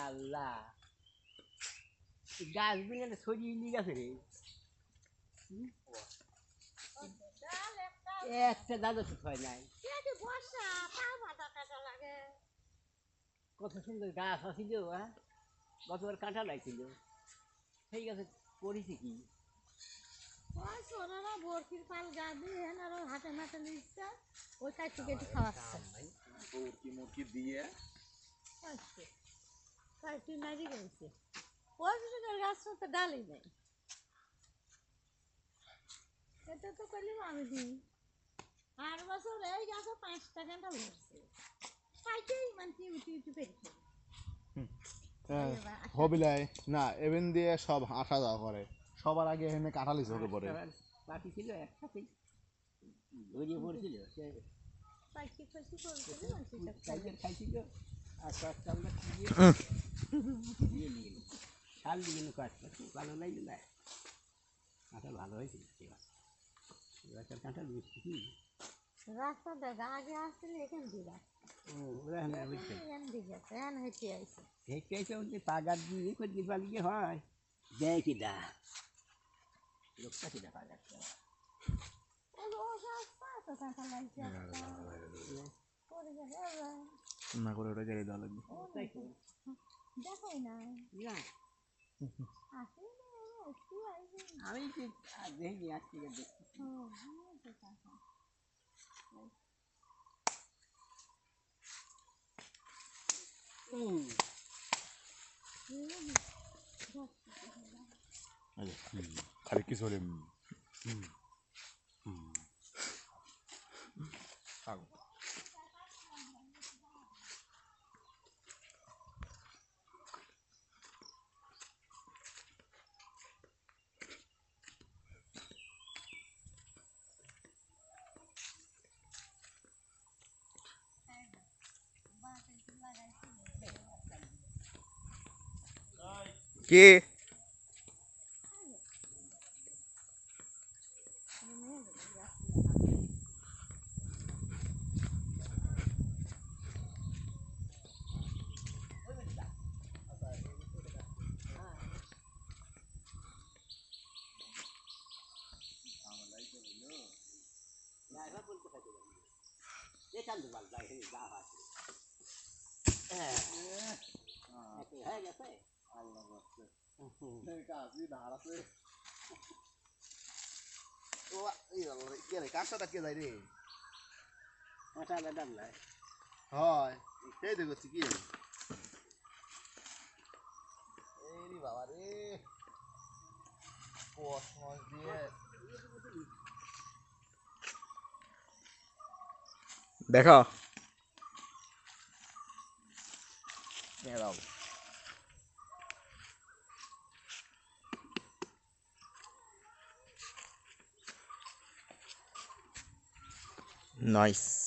আল্লাহ গাছ বিলে সরিয়ে নিয়ে গেছে রে একটা দাদা তো হয় নাই কত সুন্দর গাছ আছিল গতবার কাঁটা লাগছিল সেই গাছে পড়েছে কি সোনারা বরফির পাল গা দিয়ে আর হাতে মাথে নিচ্ছে ওই কাটি কেটে খাওয়াচ্ছে মুরকি দিয়ে কাটি নাড়ি গেছে ওই গাছটা তো ডালি নেই এটা তো করলাম আমি দিই আর বছর এই গাছে 5 টাকা ধরছে কাইতেই মানছি উঠি উঠি পেরেছে হবিলাই না এভেন দিয়ে সব আসা যাওয়া করে সবার আগে এখানে কাঁঠালি ঝোঁকে পড়ে পাটি ছিল একসাথে ধরিয়ে পড়ছিল সে পাইকি ফাইকি করছিল খাইছিল আর কয়েকটা আমরা দিয়ে নিয়ে শাল দিয়ে কয়েকটা ভালো লাগলো না কাঁঠাল ভালো হয়েছিল গাছের কাঁঠাল মিষ্টি কি রাস্তা দেখা আগে আসছিল এখান দিয়ে এখান দিকে এখান হেঁটে আইছে হেঁটে আইছে ওদের পাগার দিয়ে করতে পারলে হয় দেয় কি দা লোকটা কি দেখা যাচ্ছে না করে ওটা গেড়ে দেওয়া লাগবে দেখাই না আমি কি দেখি আজকে দেখছি খালি কিছু হলে কে কাঁচাটা কে যায় রে হয় সেই দেখছি কি এই বাবা রে দেখো নাইস